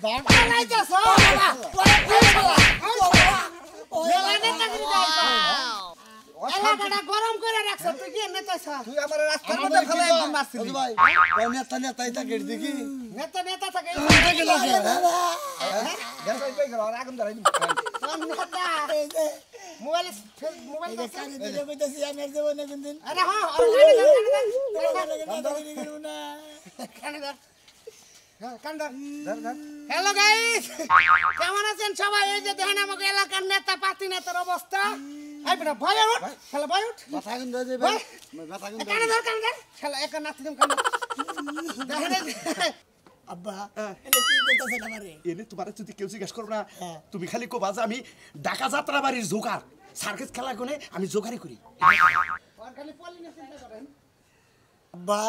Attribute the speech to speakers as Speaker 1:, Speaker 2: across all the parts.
Speaker 1: বাপ চালাইতেছ মেলা নেতাগিরি যাইছ এলাকাটা গরম করে রাখছ তুই কি নেতাছ
Speaker 2: তুই আমার রাস্তার মধ্যে ফেলে একদম মারছিস
Speaker 3: ভাই নেতা নেতা এটা গেট দেখি
Speaker 1: নেতা নেতা থাকে
Speaker 2: গেছে কই গেল আর আগুন ধরাই
Speaker 1: নেতা মোবাইল মোবাইল
Speaker 3: কানে দিলে কইতাছি আমার জীবনে কোনদিন
Speaker 1: আরে হ্যাঁ হ্যালো গাইস কেমন আছেন সবাই এই যে দেখেন আমাকে এলাকার নেতা পাতি নেতার অবস্থা এই বেটা ভয় উঠ খেলা ভয় উঠ
Speaker 3: মাথা গুন দে ভাই মাথা গুন
Speaker 1: কানে ধর খেলা এক নাতি দিম কানে দেখেন
Speaker 3: আব্বা এটা কি করতেছেন আমারে
Speaker 4: এনে তোমার যদি কেউ জিজ্ঞেস করব না তুমি খালি কোবা যে আমি ঢাকা যাত্রা বাড়ির জোকার সার্কাস খেলা কোনে আমি জোকারি করি
Speaker 1: আর খালি পলিনে চিন্তা করেন
Speaker 3: আব্বা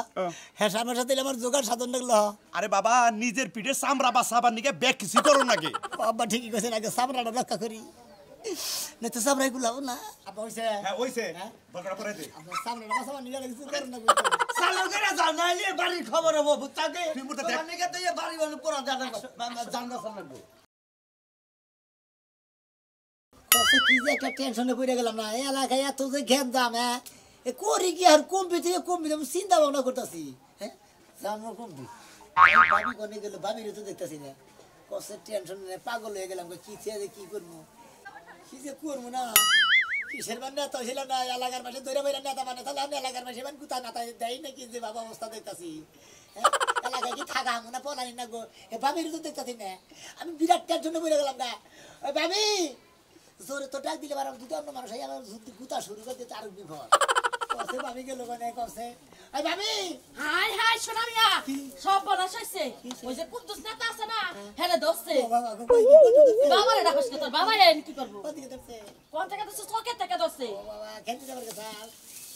Speaker 3: হ্যাঁ আমার সাথে আমার জোগাড় সাধন লাগলো
Speaker 4: আরে বাবা নিজের পিঠে চামড়া বা সাবান নিকে ব্যাগ কিছু করো নাকি
Speaker 3: আব্বা ঠিকই কইছেন আগে সামরাটা রক্ষা করি না তো সামরাই গুলাও না আব্বা হইছে
Speaker 4: হ্যাঁ ওইছে বকড়া পরে দে
Speaker 3: আব্বা সামরাটা বাসা নিয়ে কিছু করো না
Speaker 2: সালো করে জানাইলে বাড়ির খবর হবো বুঝতাকে
Speaker 4: তুই মুটা দেখ
Speaker 2: অনেকে তো এই বাড়ি বলে পুরো জানবা লাগবে
Speaker 3: কত কি যে একটা টেনশনে পড়ে গেলাম না এই এলাকায় এত যে ঘেম দাম হ্যাঁ এ করি কি আর কমবে আমি চিন্তা ভাবনা করতেছি হ্যাঁ জানো কমবি ভাবি কোনে গেল ভাবির তো দেখতেছি না কত টেনশন নিয়ে পাগল হয়ে গেলাম কি চেয়ে কি করবো কি যে করবো না কিসের মানে নেতা ছিলাম না এলাকার পাশে ধরে বাইরে নেতা মানে তাহলে আমি এলাকার পাশে মানে কোথায় নেতা দেয় নাকি যে বাবা অবস্থা দেখতেছি হ্যাঁ এলাকায় কি থাকা না পলানি না গো এ ভাবির তো দেখতেছি না আমি বিরাট টেনশনে পড়ে গেলাম না ওই ভাবি জোরে তো ডাক দিলে বারবার দুটো অন্য মানুষ আবার গুতা শুরু করে দিতে আরো বিপদ কসে ভাবি গেল মানে কসে এই ভাবি
Speaker 5: হাই হাই সোনা মিয়া সব বনাস হইছে ওই যে কুদ্দুস নেতা আছে না হেরে দোসছে
Speaker 3: বাবা গো কই কি করতে
Speaker 5: বাবা রে ডাকস তোর বাবা এন কি করব
Speaker 3: ওদিকে দেখছে
Speaker 5: কোন থেকে দোসছে চকে থেকে দোসছে
Speaker 3: বাবা খেলতে যাবার কথা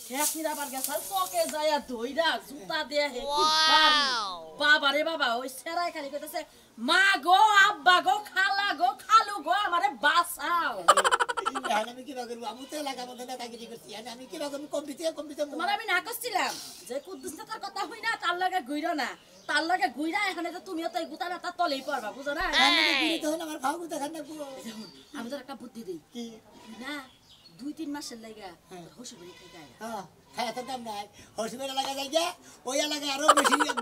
Speaker 5: খেসনি রাবার গেছাল চকে যায়া দইরা জুতা দিয়ে হে কি বাবা রে বাবা ওই সেরাই খালি কইতাছে মা গো আব্বা গো খালা গো খালু গো আমারে বাঁচাও
Speaker 3: আমি কি করব আমি তো এলাকা মধ্যে নেতাগিরি করছি আমি কি করব কম্পিতে
Speaker 5: তোমার আমি না করছিলাম যে কুদ্দুস নেতার কথা হই না তার লগে গুইরো না তার লগে গুইরা এখানে যে তুমিও তো এই গুতা নেতার তলেই পড়বা বুঝো না
Speaker 3: আমি তো আমার খাও গুতা খান না
Speaker 5: আমি তোর একটা বুদ্ধি দেই
Speaker 3: কি
Speaker 5: না 2-3 মাসের লাগা হোসে বাড়ি থেকে আয়
Speaker 3: হ্যাঁ হ্যাঁ তো দাম নাই হসপিটাল এলাকা যাই গে ওই এলাকায় আরো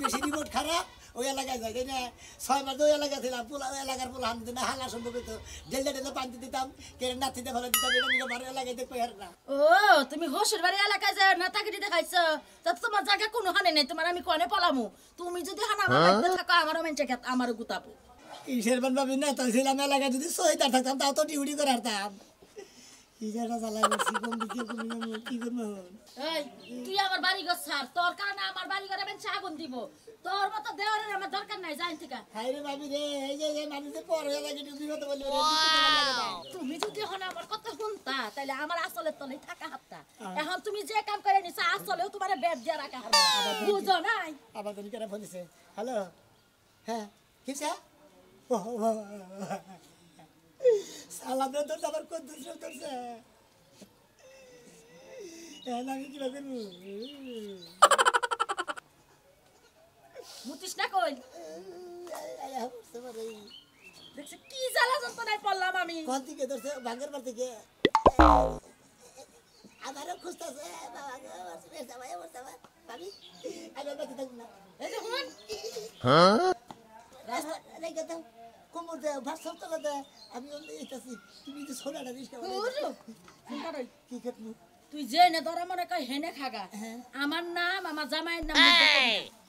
Speaker 3: বেশি রিপোর্ট খারাপ ওই এলাকায় যাই না 6 মাস ওই এলাকা ছিলাম পোলা এলাকার পোলা হামতে না হালা সম্ভবিত ডেলে পানি দিতাম কেড়ে নাচিতে ভালো দিতাম এটা নিয়ে বাড়ি এলাকায় দেখতে পার না
Speaker 5: ও তুমি হোসের বাড়ি এলাকায় যায় নেতাগিরি দেখাইছো তা তোমার জায়গা কোনো হানে নাই তোমার আমি কোনে পলামু তুমি যদি হানা বাড়িতে থাকো আমারও মেনচে খেত আমারও গুতাবো
Speaker 3: কিসের বান ভাবি না তাই ছিলাম এলাকায় যদি সহিদার থাকতাম তাও তো ডিউটি করে আসতাম কিসেরটা চালাই বলছি কি করবো
Speaker 5: এই তুই আমার বাড়ি ঘর ছাড় তোর কারণে আমার বাড়ি ঘরে মেনচে আগুন দিব তোর মতো দেওয়ারের আমার দরকার নাই জানি থেকে
Speaker 3: হাই রে ভাবি রে এই যে মানুষের পরে এলাকায় ডিউটি করতে বলি
Speaker 5: তুমি যদি এখন আমার কথা শুনতা তাহলে আমার আসলের তলে থাকা হাতটা এখন তুমি যে কাম করে নিছ আসলেও তোমার বেড দিয়া রাখা হবে বুঝো নাই
Speaker 3: আবার তুমি কেন ফোন দিছে হ্যালো হ্যাঁ কিসে সালাম রে তোর আবার কোন দূর করছে আমি কি করব
Speaker 5: মুতিস না কই দেখছি কি জ্বালা যন্ত্রণায় পড়লাম আমি
Speaker 3: কোন দিকে ধরছে ভাঙ্গার বার থেকে আমারও খুঁজতেছে বাবা ভাবি আমি বাকি থাকবো না
Speaker 5: এই যে হুন
Speaker 3: রাস্তা রেখে দাও কোমর দেয় ভাষা তোলা দেয় আমি এইটাছি তুমি যে সোনাটা রিস্কা কি করবো
Speaker 5: তুই যে নে ধরা মনে কই হেনে খাগা আমার নাম আমার জামাইয়ের নাম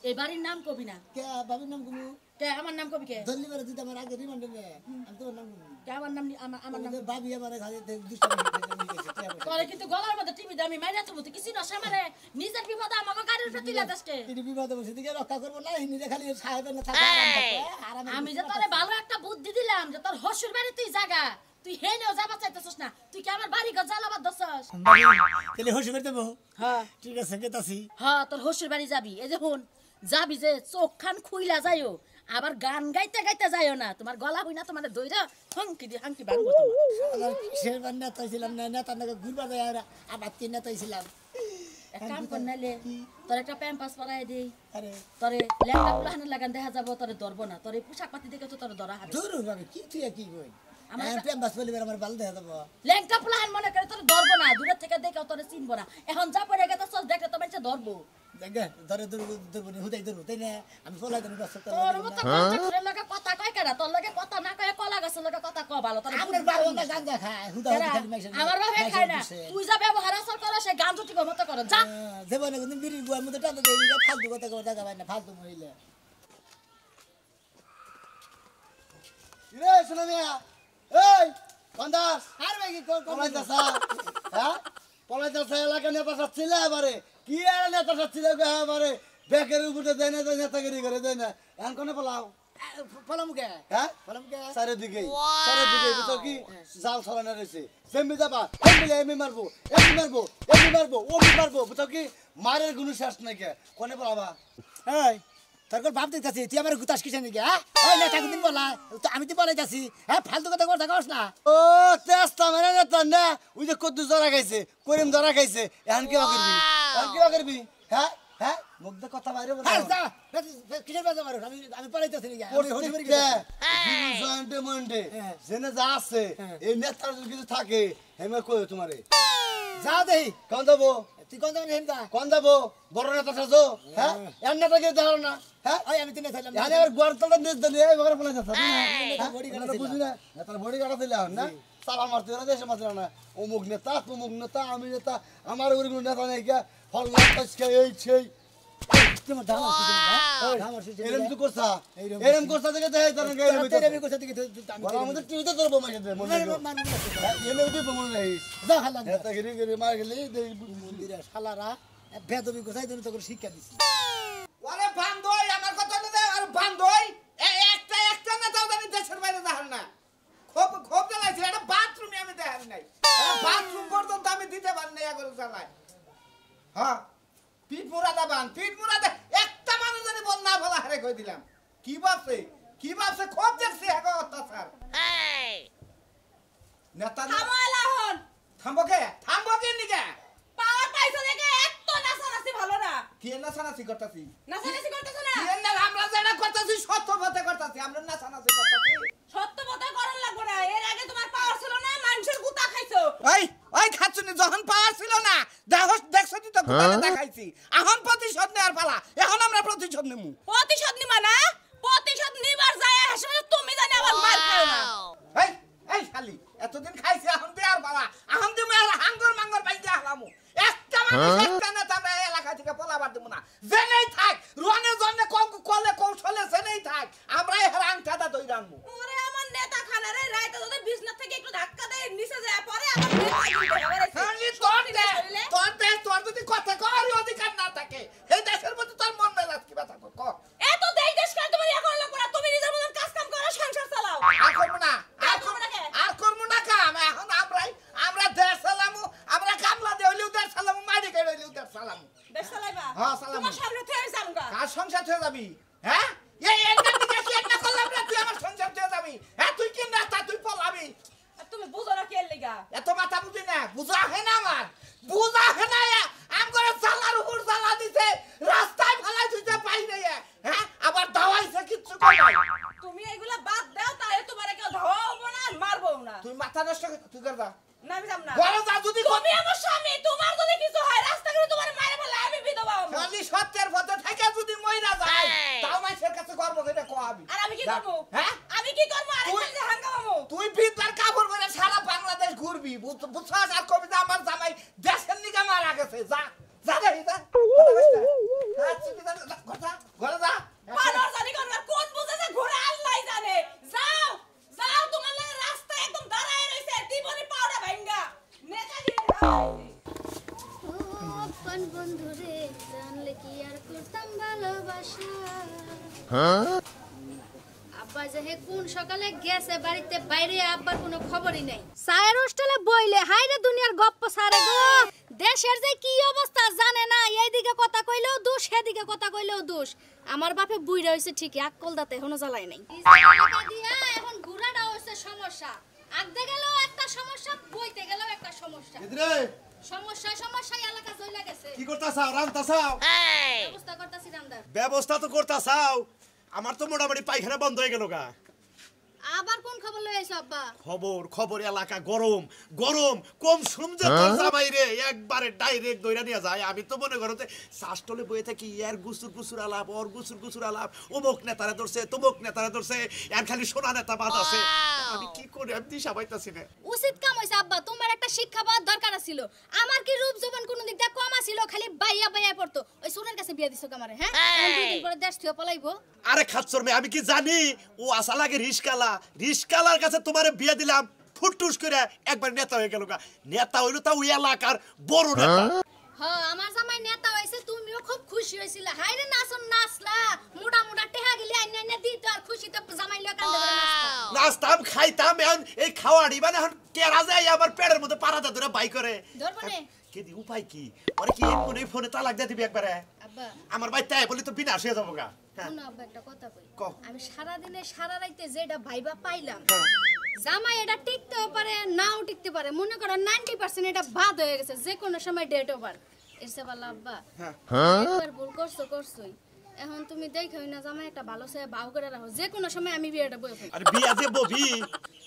Speaker 5: এই বাড়ির নাম কবি না
Speaker 3: কে বাবির নাম গুলো
Speaker 5: কে আমার নাম কবি কে
Speaker 3: ধরলি বেলা দিতে আমার আগে রিমান্ডে নে আমি তোর নাম গুলো
Speaker 5: কে আমার নাম আমার নাম
Speaker 3: বাবি আমার খালি দুষ্টামি
Speaker 5: তোরে কিন্তু গলার মধ্যে টিভি দামি মাইরা তো তুই কিছু না সামনে নিজের বিপদ আমাকে গাড়ির উপর তুলে দাসকে
Speaker 3: তিনি বিপদে বসে দিকে রক্ষা করবো না হিনি খালি সাহেবের না থাকে আরাম
Speaker 5: আমি যে তোরে ভালো একটা বুদ্ধি দিলাম যে তোর হসুর বাড়ি তুই জায়গা তুই হেনেও যাবা চাইতেছস না তুই কি আমার বাড়ি ঘর জ্বালাবার দছস
Speaker 3: তাহলে হসু করে দেবো
Speaker 5: হ্যাঁ
Speaker 3: ঠিক আছে কেতাছি
Speaker 5: হ্যাঁ তোর হসুর বাড়ি যাবি এই যে হুন যাবি যে চোখ খান খুইলা যাইও আবার গান গাইতে গাইতে যাইও না তোমার গলা হই না তোমার দইরা হাঙ্কি দি হাঙ্কি ভাঙবো তোমার
Speaker 3: কিসের বান্না তাইছিলাম না না তার নাকি ঘুরবা যায় আর আবার তিন না তাইছিলাম
Speaker 5: এক কাম কর নাইলে তোর একটা প্যাম্পাস পরাই দেই
Speaker 3: আরে
Speaker 5: তোরে লেখা পুলাহানের লাগান দেখা যাব তোরে ধরবো না তোর এই পোশাক পাতি দেখে তো তোর ধরা হবে
Speaker 3: দূর ভাবে কি তুই কি কই
Speaker 5: আমার
Speaker 3: আমি প্রেম বাস বলি আমার ভালো দেখা যাবো
Speaker 5: লেখা পুলাহান মনে করে তোর ধরবো না দূরে থেকে দেখে তোরে চিনবো না এখন যা পড়ে গেছে চল দেখে তো বেঁচে ধরবো
Speaker 3: দেখে ধরে ধরবো হুদাই ধরবো তাই না আমি ফলাই দেবো দশ সপ্তাহ
Speaker 5: তোর মতো কন্ট্রাক্টরের লগে কথা কয় কেডা তোর লগে কথা না কয় কলা গাছের লগে কথা কয় ভালো তোর
Speaker 3: আপনার বাবা না গাঁজা খায় হুদা হুদা খালি মাইছে
Speaker 5: আমার বাবা খায় না তুই যা ব্যবহার আচরণ করো সে গান ঠিক মতো করো যা
Speaker 3: জীবনে কোনদিন বিড়ির গুয়ার মধ্যে টাকা দেই না ফালতু কথা কই টাকা পাই না ফালতু মহিলা
Speaker 2: রে শোনা মিয়া এই কন্দাস
Speaker 3: আর ভাই কি কোন
Speaker 2: পলাইতাছা হ্যাঁ পলাইতাছা এলাকা নেতা সাচ্ছিল এবারে কি আর নেতা সাচ্ছিল এবারে বেকের উপরে দেয় না নেতাগিরি করে দেয় না এখন কোনে পলাও
Speaker 3: ফলমুকে
Speaker 2: হ্যাঁ
Speaker 3: ফলমুকে
Speaker 2: চারিদিকে বুঝছো কি জাল ছড়ানো রয়েছে সেমবি যাবা এমনি মারবো ওমি মারবো বুঝছো কি মারের গুণ শেষ নাই কে কোনে পলাবা
Speaker 3: এই তোর কোন ভাব দিতেছি তুই আমার গুতাস কিসে নাকি হ্যাঁ ওই নেতা কোনদিন বলা তো আমি তো বলাইতাছি হ্যাঁ ফালতু কথা কথা কস না
Speaker 2: ও তেস্তা মানে নেতা না ওই যে কদ্দু জরা খাইছে করিম জরা খাইছে এখন কি করবি হ্যাঁ হ্যাঁ মুখ দিয়ে কথা বাইরে বলা
Speaker 3: হ্যাঁ যা কিসের বাজা মারো আমি পড়াইতাছি নাকি আমি হরি হরি
Speaker 2: জয়েন্টে মন্ডে জেনে যা আছে এই নেতার যদি কিছু থাকে হেমে কই তোমারে
Speaker 3: যা দেই
Speaker 2: কোন যাবো
Speaker 3: তুই কোন যাবেন হেনতা
Speaker 2: কোন যাবো বড় নেতা সাজো হ্যাঁ এর নেতা কে দেখো না হ্যাঁ
Speaker 3: ওই আমি তিনে থাইলাম
Speaker 2: এখানে আর গোয়ারতলা নিজ দিলে এই বগরে ফেলা যাচ্ছে
Speaker 3: বডি কাটা
Speaker 2: না বুঝি না নেতার বডি কাটা দিলে না সালা মারতে না দেশে মারতে না অমুক নেতা তমুক নেতা আমি নেতা আমার ওই নেতা নাই কে ফল লাগাইছে এই সেই
Speaker 3: তোমার দাম আছে দাম আছে
Speaker 2: এরম তো করছা এরম করছা দেখে দেখাই তার গায়ে ভিতর
Speaker 3: তেরে কোথা থেকে
Speaker 2: বলা আমাদের টিভিতে তোর বোমা খেতে মনে
Speaker 3: মান
Speaker 2: এনে উঠে বোমা রহিস
Speaker 3: যা হালা
Speaker 2: নেতা গিরি গিরি মার গেলি
Speaker 3: মন্দিরে শালারা বেদবি কোথায় তুমি তোকে শিক্ষা দিছি
Speaker 1: ওরে বান্ধই আমার কথা না আর বান্ধই একটা না তাও জানি দেশের বাইরে যাহার না খুব জ্বালাইছে এটা বাথরুমে আমি দেখার নাই বাথরুম পর্যন্ত আমি দিতে পারি না এগুলো জ্বালাই হ্যাঁ পিঠ মুরাদা একটা মানুষ জানি বল না বলা হারে কই দিলাম কি ভাবছে খুব দেখছি এক অত্যাচার নেতা
Speaker 5: থামো এলাহন
Speaker 1: থামবো কে নিকে
Speaker 5: পাওয়ার পাইছো দেখে এত নাচানাচি ভালো না
Speaker 1: কি নাচানাচি করতাছি
Speaker 5: নাচানাচি করতেছ না
Speaker 1: কি না আমরা যেটা করতাছি সত্য পথে করতাছি আমরা নাচানাচি করতাছি
Speaker 5: সত্য কথা করার লাগবে না এর আগে তোমার পাওয়ার ছিল না মানুষের গুতা খাইছো
Speaker 1: ওই খাচ্ছুনি যখন পাওয়ার ছিল না দেখছো তুই তো গুতালে দেখাইছি এখন প্রতিশোধ নেওয়ার পালা এখন আমরা প্রতিশোধ নেবো
Speaker 5: প্রতিশোধ নিবা না প্রতিশোধ নিবার যায় হাসলে তুমি জানি আবার মার খাও না
Speaker 1: এই শালি এতদিন খাইছি এখন দেওয়ার পালা এখন তুমি আর হাঙ্গর মাঙ্গর বাইন্দে হালামু একটা মানুষ একটা নেতা আমরা এই এলাকা থেকে পলাবার দেবো না জেনেই থাক রনে জনে কলে কৌশলে জেনেই থাক আমরা এর আংটাটা দই রাখবো
Speaker 5: ওরে আমার নেতা খানারে রাইতে যদি বিছনা থেকে একটু ধাক্কা দেয় নিচে যায় পরে আমার নেতা
Speaker 1: তোর যদি কথা কর অধিকার না থাকে এই দেশের মধ্যে তোর মন মেজাজ কি ব্যথা কর
Speaker 5: এত দেশ দেশ করে তুমি ইয়া করলে না তুমি নিজের মতন কাজ কাম করো সংসার চালাও
Speaker 1: আর করবো না
Speaker 5: কে?
Speaker 1: আর করবো না কাম এখন আমরা দেশ চালামু আমরা কামলা দেওয়ালিও দেশ চালামু মারি কেড়েলিও দেশ চালামু
Speaker 5: দেশ চালাইবা
Speaker 1: হ্যাঁ, চালাবো।
Speaker 5: তোমার সামনে থেকে যামগা
Speaker 1: কার সংসার হয়ে যাবি হ্যাঁ এই একটা দিকে কি একটা করলাম না তুই আমার সংসার হয়ে যাবি হ্যাঁ তুই কি না তা তুই পলাবি
Speaker 5: আর তুমি বুঝো না কে লাগা
Speaker 1: এত মাথা বুঝি না বুঝা হে না আমার বুঝা হে না আম করে চালার উপর চালা দিতে রাস্তায় ফেলাই দিতে পাই না হ্যাঁ আবার দাওয়াইছে কিচ্ছু কই নাই
Speaker 5: তুমি এগুলা বাদ দাও তাহলে তোমারে কেউ ধাওয়াবো না মারবো না
Speaker 1: তুই মাথা নষ্ট তুই কর যা
Speaker 5: না আমি যাম না
Speaker 1: বড় যা যদি
Speaker 5: তুমি আমার স্বামী তোমার যদি কিছু হয় রাস্তা করে তোমার মারে বলে আমি বিধবা হবো
Speaker 1: খালি সত্যের পথে থেকে যদি মইরা যায় তাও মাইসের কাছে গর্ব করে কোয়াবি
Speaker 5: আর আমি কি করব
Speaker 1: হ্যাঁ
Speaker 5: আমি কি করব আরে
Speaker 1: তুই-
Speaker 5: যে হাঙ্গামামু
Speaker 1: তুই ভিতর কাপড় পরে সারা বাংলাদেশ ঘুরবি বুঝছাস আর কবিতা আমার জামাই দেশের নিকে মারা গেছে যা যা রে যা কথা ঘরে যা
Speaker 5: পানোর জানি কোন বুঝেছে ঘোড়া আল্লাহই জানে যাও যাও তোমার লাগে রাস্তা একদম দাঁড়ায় রইছে দিবনি পাউডা ভাঙ্গা নেতাগিরি
Speaker 6: আপন বন্ধুরে জানলে কি আর করতাম ভালোবাসা আব্বা যে কোন সকালে গেছে বাড়িতে বাইরে আব্বার কোনো খবরই নাই সায়ের হোস্টেলে বইলে হাইরে দুনিয়ার গপ্প সারে গো দেশের যে কি অবস্থা জানে না এইদিকে কথা কইলেও দোষ সেদিকে কথা কইলেও দোষ আমার বাপে বুইড়া হইছে ঠিকই আকল দাতে এখনো জ্বালাই নাই এখন ঘুরাটা হচ্ছে সমস্যা আগতে গেলেও একটা সমস্যা বইতে গেলেও একটা সমস্যা
Speaker 2: ভিতরে
Speaker 6: সমস্যা এলাকা জইলা গেছে
Speaker 4: কি করতাছাও রান্তাছাও
Speaker 6: ব্যবস্থা করতাছি রান্দার
Speaker 4: ব্যবস্থা তো করতাছাও আমার তো মোটামুটি পায়খানা বন্ধ হয়ে গেল গা
Speaker 6: আবার কোন খবর লই আইছো আব্বা
Speaker 4: খবর এলাকা গরম গরম কম সমঝে তোর জামাই রে একবারে ডাইরেক্ট দইরা নিয়ে যায় আমি তো মনে করতে শাসটলে বইয়ে থাকি ইয়ার গুসুর আলাপ ওর গুসুর আলাপ অমুক নেতারা ধরছে তমুক নেতারা ধরছে আর খালি সোনা নেতা বাদ আছে আমি কি করি আমি দিশা পাইতাছি না
Speaker 6: উচিত কাম হইছে আব্বা তোমার একটা শিক্ষা পাওয়ার দরকার ছিল আমার কি রূপ যৌবন কোন দিক দিয়ে কম ছিল খালি বাইয়া পড়তো ওই সোনার কাছে বিয়া দিছো আমারে হ্যাঁ দুই দিন পরে দেশ থেকে পলাইবো
Speaker 4: আরে খাচ্ছর মে আমি কি জানি ও আসা লাগে রিস্কালার কাছে তোমারে বিয়ে দিলাম ফুটটুস করে একবার নেতা হয়ে গেল গা নেতা হইলো তা ওই এলাকার বড় নেতা
Speaker 6: হ্যাঁ আমার জামাই নেতা হইছে তুমিও খুব খুশি হইছিলা হাইরে নাচলা মোটা টেহা গিলি আইনা দিত আর খুশিতে জামাই লয়া কান্দে করে নাচতা
Speaker 4: নাচতাম খাইতাম এখন এই খাওয়াড়ি মানে এখন কেরা যায় আবার পেটের মধ্যে পারাটা ধরে বাই করে
Speaker 6: ধরবনে
Speaker 4: কে দি উপায় কি ওরে কি মনে ফোনে তালাক দিয়ে দিবি একবারে
Speaker 6: আব্বা
Speaker 4: আমার ভাই তাই বলি তো বিনাশ হয়ে যাবো গা
Speaker 6: শুনো আব্বা একটা কথা কই
Speaker 4: কও।
Speaker 6: আমি সারা দিনে সারা রাইতে যেটা ভাইবা পাইলাম জামাই এটা টিকতেও পারে নাও টিকতে পারে মনে করো 90% এটা বাদ হয়ে গেছে যে কোনো সময় ডেট ওভার এসে বলা আব্বা একবার ভুল করছোই এখন তুমি দেখোই না জামাই একটা ভালো সে বাউ করে রাখো যে কোনো সময় আমি বিয়েটা বই ফেলি
Speaker 4: আরে বিয়া যে ববি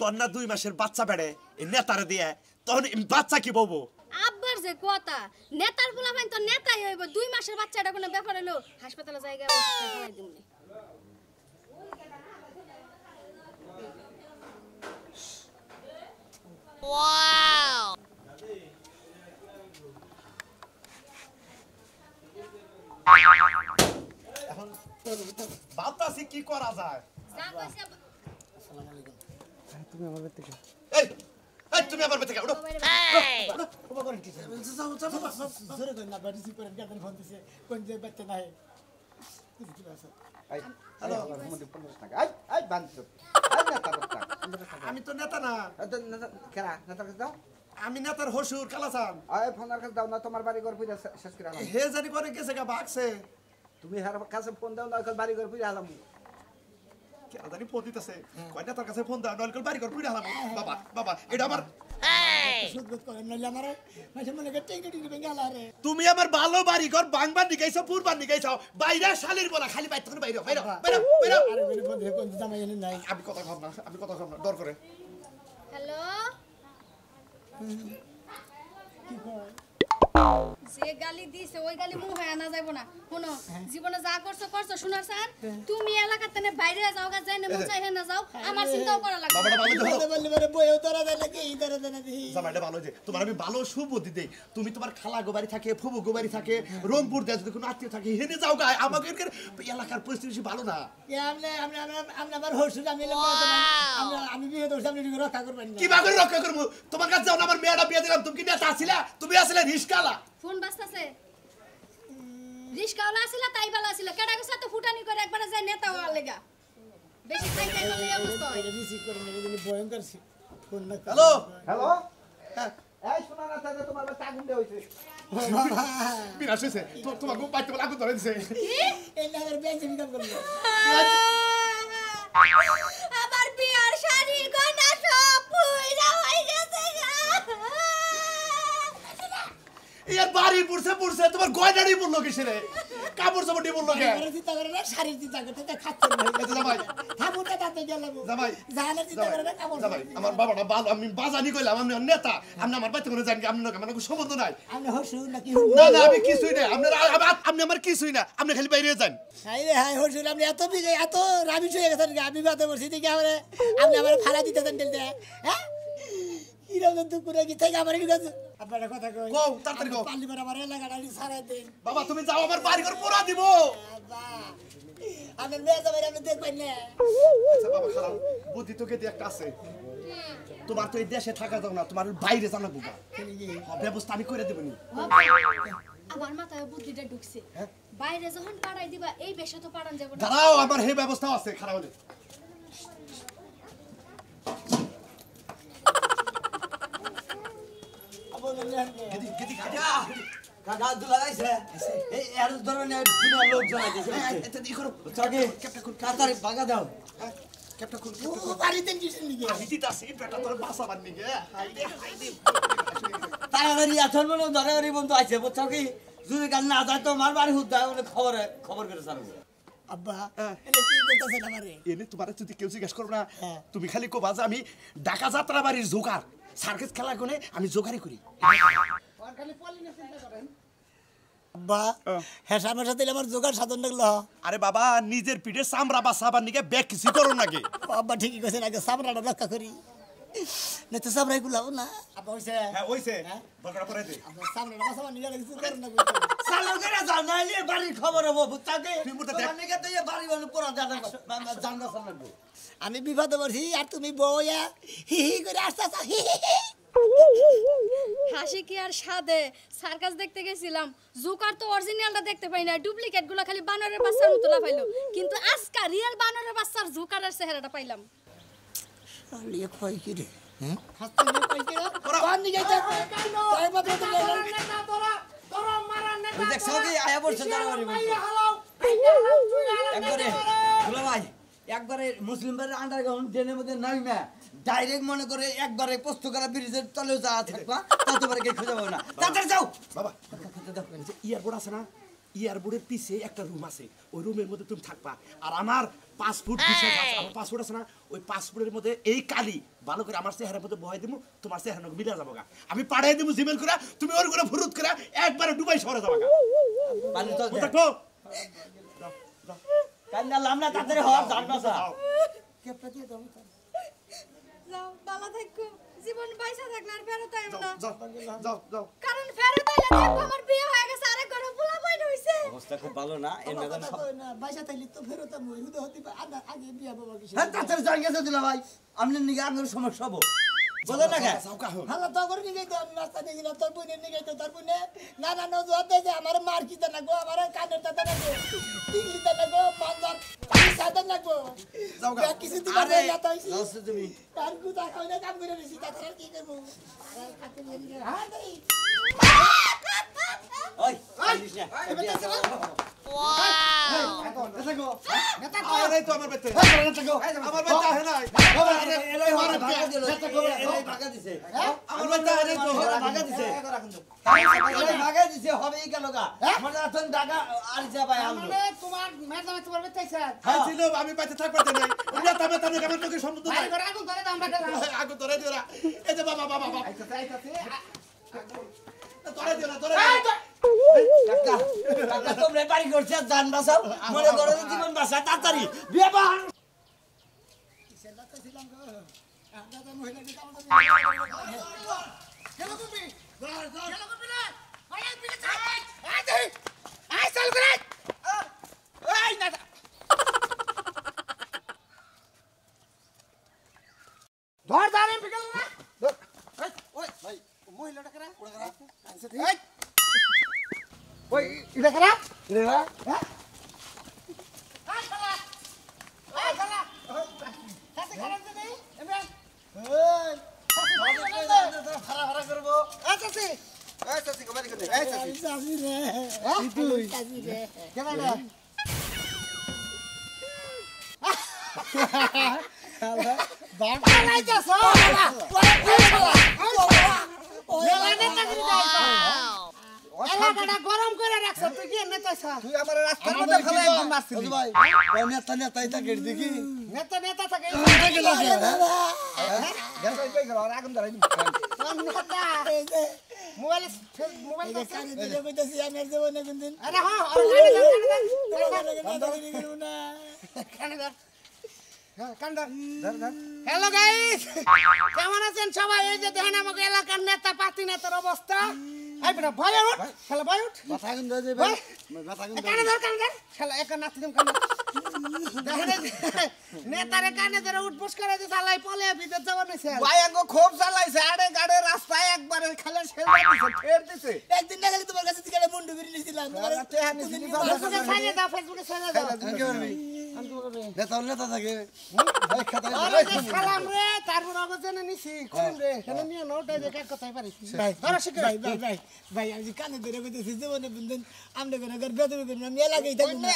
Speaker 4: তোর না 2 মাসের বাচ্চা বেড়ে এই নেতারে দিয়ে তখন বাচ্চা কি বলবো
Speaker 6: আব্বার যে কথা নেতার পোলাপাইন তো নেতাই হইব 2 মাসের বাচ্চাটা কোনো ব্যাপার হলো হাসপাতালে জায়গা বসে ফেলাই দিমনি
Speaker 7: Wow!
Speaker 4: এখন বাতাসি কি করা যায়
Speaker 6: যা কইছে
Speaker 3: আসসালামু আলাইকুম
Speaker 2: তুমি আমার বাড়ি থেকে
Speaker 4: এই এই তুমি আমার বেতে উঠো
Speaker 2: বাবা করেন কি
Speaker 3: যাও জোরে করেন না বাড়ি করেন গার্ডেন ফোন দিছে কোন যে বাচ্চা নাই কি আছে
Speaker 1: এই হ্যালো আমার মধ্যে 50 টাকা এই বানছো এই নেতা কথা
Speaker 4: আমি তো নেতা না
Speaker 1: কেরা নেতার কাছে দাও
Speaker 4: আমি নেতার হসুর কালাসান
Speaker 1: এই ফোনের কাছে দাও না তোমার বাড়ি ঘর পুজো শেষ করে আলাম
Speaker 4: হে জানি করে গেছে গা ভাগছে
Speaker 1: তুমি হার কাছে ফোন দাও না বাড়ি ঘর পুজো আলাম
Speaker 4: কে জানি পতিতাছে কয় নেতার কাছে ফোন দাও নলকল বাড়ি ঘর পুইরা হলাম বাবা এটা আমার
Speaker 3: সুদগত করেন নালে আমারে মাঝে মনে করে টিং ভেঙে আলারে
Speaker 4: তুমি আমার ভালো বাড়ি ঘর বাংবার নিগাইছো পুরবার নিগাইছো বাইরে শালির বলা খালি বাইরে তখন বাইরে বাইরে
Speaker 3: আরে বলে বন্ধ কোন জামাই এনে নাই
Speaker 4: আমি কথা কম না ডর করে
Speaker 6: হ্যালো
Speaker 3: কি কয়
Speaker 6: যে গালি দিছে ওই গালি মুখ হয় না যাইবো না শুনো জীবনে যা করছো শোনার স্যার তুমি এলাকাতে বাইরে যাও গা যাই না মন চাই না যাও আমার চিন্তাও করা লাগবে
Speaker 4: বাবাটা ভালো দেখো
Speaker 3: বলে বলে বইও তোরা দেন নাকি এই তোরা দেন নাকি
Speaker 4: জামাইটা ভালো যে তোমার আমি ভালো সুবুদ্ধি দেই তুমি তোমার খালা গোবাড়ি থাকে ফুবু গোবাড়ি থাকে রংপুর দেশ যদি কোনো আত্মীয় থাকে হেনে যাও গা আমাকে এলাকার পরিস্থিতি ভালো না
Speaker 3: আমরা আমার হরসুল আমি বিয়ে দোষ আমি রক্ষা করবেন
Speaker 4: কি ভাবে রক্ষা করবো তোমার কাছে যাও না আমার মেয়েটা বিয়ে দিলাম তুমি কি নেতা আসিলা তুমি আসলে রিস্কালা
Speaker 6: ফোন বাজতাছে রিস্কাওয়ালা আসিলা তাই বালা আসিলা কেডা গেছে তো ফুটানি করে একবার যাই নেতা হওয়ার লাগা বেশি খাই খাই হলে অবস্থা হয়
Speaker 3: রিসিভ করে নেবে ভয়ঙ্কর ফোন না
Speaker 4: হ্যালো
Speaker 1: হ্যালো এই শোনা না তাহলে তোমার বাড়িতে আগুন দেওয়া হয়েছে
Speaker 4: বিনাশ হয়েছে তোমাকে পাইতে বলে আগুন ধরে দিছে
Speaker 3: এই না আমার ব্যাংকে বিকাম করলো
Speaker 6: আবার বিয়ার শাড়ি গয়না সব পুইরা হয়ে গেছে
Speaker 4: ইয়ার বাড়ি পুরছে তোমার গয়নাড়ি বললো কিসে রে কাপড় চাপড়ি বললো কে
Speaker 3: আরে চিন্তা করে না শাড়ি চিন্তা করতে তা খাচ্ছে না
Speaker 4: এই যে জামাই
Speaker 3: থাকুতে তাতে গেল
Speaker 4: জামাই
Speaker 3: জানা চিন্তা করে না কাপড়
Speaker 4: জামাই আমার বাবাটা ভালো আমি বাজানি কইলাম আমি নেতা আপনি আমার বাড়িতে কোনো জানি আপনি আমার কোনো সম্বন্ধ নাই
Speaker 3: আমরা হরসুল নাকি
Speaker 4: না আমি কিছুই না আপনি আমার কিছুই না আপনি খালি বাইরে যান
Speaker 3: হাই রে হাই হরসুল আপনি এত বিগে এত রাবিশ হয়ে গেছেন আমি বাদে বসি দেখি আপনি আমার ভাড়া দিতে দেন দিতে হ্যাঁ কিরকম তো করে কি থেকে আমার কাছে আপনারা কথা কই
Speaker 4: কও তাড়াতাড়ি কও
Speaker 3: পাল্লি করে আমার এলাকাটা সারাই দিন
Speaker 4: বাবা তুমি যাও আমার বাড়ি ঘর পুরা দিব
Speaker 3: বাবা আমি মেয়ে যাবে আপনি দেখবেন না
Speaker 4: আচ্ছা বাবা খারাপ বুদ্ধি তোকে দিয়ে একটা আছে তোমার তো এই দেশে থাকা যাও না তোমার বাইরে জানাবো ব্যবস্থা আমি করে দেবনি
Speaker 6: আমার মাথায় বুদ্ধিটা ঢুকছে বাইরে যখন পাড়াই দিবা এই বেশে তো পাড়ান যাব না
Speaker 4: দাঁড়াও আমার হে ব্যবস্থা আছে খারাপ হলে
Speaker 2: কাকা দুলা গাইছে এই এর ধরনের দিন লোক জানাইছে
Speaker 4: এটা দি করো
Speaker 2: চাকে কাতারে ভাগা দাও
Speaker 4: ক্যাপটা খুল
Speaker 3: ও বাড়িতে কিছু নিয়ে
Speaker 4: আমি দিতাছি বেটা তোর বাসা বান্নি গে হাইদে
Speaker 2: তাড়াতাড়ি আসল মনে ধরে বন্ধু আছে বুঝছো কি যদি কাল না যায় তো আমার বাড়ি হুদ্দা খবর করে ছাড়বো
Speaker 3: আব্বা এটা কি করতেছেন আমারে
Speaker 4: এনে তোমার যদি কেউ জিজ্ঞেস করবো না
Speaker 3: হ্যাঁ।
Speaker 4: তুমি খালি কোবা যে আমি ঢাকা যাত্রা বাড়ির জোগাড় সার্কাস খেলা কোনে আমি জোগাড়ই করি
Speaker 3: আব্বা হ্যাঁ সামনের সাথে আমার জোগাড় সাধন লাগলো
Speaker 4: আরে বাবা নিজের পিঠে চামড়া বা সাবান নিকে ব্যাগ কিছু করো নাকি
Speaker 3: আব্বা ঠিকই কইছেন আগে সামরাটা রক্ষা করি না তো সামরাই গুলাও না আব্বা হইছে
Speaker 4: হ্যাঁ ওইছে বকরা পরে দে
Speaker 3: আব্বা সামরাটা বাসা নিয়ে কিছু করেন না
Speaker 2: চালু করে যাও নাইলে বাড়ির খবর হবো বুঝছো কি
Speaker 4: তুই মোটা দেখ।
Speaker 2: তোমার নিকে তো এই বাড়ি বাড়ি পুরা জানবা সামনে
Speaker 3: আমি বিপদে পড়ছি আর তুমি বউয়া হি হি করে আসতেছ হি হি
Speaker 6: হাসি কি আর সাদে সার্কাস দেখতে গেছিলাম জোকার তো অরিজিনালটা দেখতে পাই না ডুপ্লিকেট গুলো খালি বানরের বাচ্চার মতো লাফাইলো কিন্তু আজকা রিয়েল বানরের বাচ্চার জোকারের চেহারাটা পাইলাম
Speaker 3: শালিয়ে কই কি রে হ্যাঁ হাসতে নে কই কি রে কোন দিকে যাই তাই মাত্র তো
Speaker 2: দেখছো কি আয়া পড়ছে তারা বাড়ি একবারে দুলা ভাই একবারে মুসলিম বাড়ির আন্ডারগ্রাউন্ড ড্রেনের মধ্যে নাইমা ডাইরেক্ট মনে করে একবারে পোস্ত করা ব্রিজের তলে যা থাকবা ততবারে কে খুঁজে পাবো না তাড়াতাড়ি যাও
Speaker 4: বাবা ইয়ারবোর্ড আছে না ইয়ারবোর্ডের পিছে একটা রুম আছে ওই রুমের মধ্যে তুমি থাকবা আর আমার পাসপোর্ট বিষয় আছে আমার পাসপোর্ট আছে না ওই পাসপোর্টের মধ্যে এই কালি ভালো করে আমার চেহারার মধ্যে বহাই দিমু তোমার চেহারা মিলা যাবো গা আমি পাঠাই দিমু জিমেল করে তুমি ওর করে ফুরুত করে একবারে ডুবাই শহরে যাবো গা
Speaker 2: পানি তো দে
Speaker 4: দেখো
Speaker 2: কান্না লামনা তাড়াতাড়ি হওয়ার জানবা স্যার
Speaker 3: কেপটা দিয়ে দাও
Speaker 6: যাও ভালো থাকো জীবন পয়সা থাকলে আর ফেরত আইব না
Speaker 4: যাও
Speaker 6: কারণ ফেরত আইলে দেখো আমার বিয়ে হয়ে গেছে আরেক ঘরে পোলা বইন হইছে
Speaker 2: অবস্থা খুব ভালো না এর মেদান সব
Speaker 3: না বাইসা তাইলি তো ফেরত আমি হুদা হতে আদা আগে বিয়া বাবা কিছু
Speaker 2: হ্যাঁ তাড়াতাড়ি যান গেছে দুলা ভাই আমনের নিকে আমার সমস্যা হবো বলেন না কে
Speaker 3: হালা তো করে নিয়ে যাই নাস্তা নিয়ে গেলাম তোর বুনে নিয়ে যাই তোর বুনে না না না জোয়ার দেয় যে আমার মার কি দেনা গো আমার কানের দাদা না গো টিকলি দাদা গো মানজার সাদা না গো যাও কিছু দিবা
Speaker 2: আরে
Speaker 3: না তো
Speaker 2: যাও তুমি
Speaker 3: তার গুদা কইনা কাম করে নিছি তাছাড়া কি করব হ্যাঁ দেই
Speaker 2: ওই কান্দিস না
Speaker 4: আরে তো আমার বেতে আমার বেতে আহে নাই
Speaker 2: এলাই হরে ভাগা দিল এলাই ভাগা দিছে
Speaker 4: আমার বেতে আহে তো
Speaker 2: ভাগা দিছে এলাই ভাগা দিছে হবে কেন গা মানে এখন টাকা আর যা ভাই আনলো
Speaker 1: মানে তোমার ম্যাডাম তোমার বেতাইছে
Speaker 4: হ্যাঁ ছিল আমি পাইতে থাকতে নাই উনি তবে তবে কেমন তোকে সম্বন্ধ নাই
Speaker 1: আরে আগুন ধরে দাম রাখা
Speaker 4: আগে তোরে দিরা এই যে বাবা বাবা বাবা
Speaker 1: আইতাছে আইতাছে
Speaker 4: তোরে দিরা তোরে
Speaker 2: টাকা টাকা তোমরা বাড়ি করছে জান বাঁচাও মনে করো জীবন বাঁচা তাড়াতাড়ি বিয়ে বা
Speaker 1: ধর ধরে বিকেল না ওই ভাই মহিলাটা করা ওই ওই এটা করা হ্যাঁ আয় শালা আয় শালা সাথে করা দে এমন
Speaker 2: খারা খারা করবো
Speaker 1: আচ্ছা সি আচ্ছা সি কমারি করে আচ্ছা সি
Speaker 3: চাচি রে
Speaker 1: তুই
Speaker 3: চাচি রে
Speaker 1: কেন না
Speaker 3: বাপ
Speaker 1: পালাই যাস এলাকাটা গরম করে রাখছ তুই কি নেতা তুই আমার রাস্তার মধ্যে ফেলে একদম মারছিলি
Speaker 2: ভাই নেতা নেতাই থাকে দেখি
Speaker 1: নেতা নেতা থাকে আগুন ধরাই মোবাইল মোবাইল
Speaker 3: কানে দিলে কইতাছি আমার জীবনে কোনদিন
Speaker 1: আরে হ্যাঁ হ্যালো গাইস কেমন আছেন সবাই এই যে দেখেন আমাকে এলাকার নেতা পাতি নেতার অবস্থা এই বেটা ভয় উঠ খেলা ভয় উঠ
Speaker 2: মাথা গুন দিয়ে যাবে মাথা গুন
Speaker 1: কানে ধর খেলা এক নাতি দিম কানে দেখেন নেতারে কানে ধরে উঠবস করে যে চালাই পলে ভিতর যাওয়া নিছে ভাই আঙ্গো খুব চালাইছে আড়ে গাড়ে রাস্তায় একবারে খালে ছেড়ে দিছে
Speaker 3: একদিন না খালি তোমার কাছে থেকে মুন্ডু করে নিছিলাম
Speaker 1: ফেসবুকে ছাড়িয়ে দাও ফেসবুকে ছাড়িয়ে দাও
Speaker 2: নেতা নেতা থাকে ভাই খাতা
Speaker 1: আরে যে সালাম রে তারপর অগজনে নিছি কোন রে কেন নিয়ে নোটা যে কাট কথাই পারিস
Speaker 3: ভাই
Speaker 1: ধরো শিখে
Speaker 3: ভাই ভাই ভাই ভাই আমি কানে ধরে কইতেছি জীবনে বন্ধন আমরা কোন ঘর বেদবি করব না মেলা লাগাই থাকব না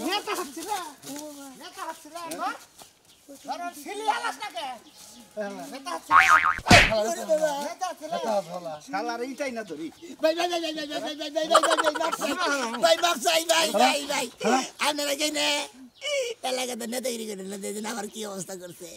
Speaker 1: নেতা হচ্ছে না ধরো ছিলি আলাস না কে নেতা শালার এইটাই না ধরি
Speaker 3: ভাই আপনারা যাই না এলাকাতে নেতাগিরি করে না আমার কি অবস্থা করছে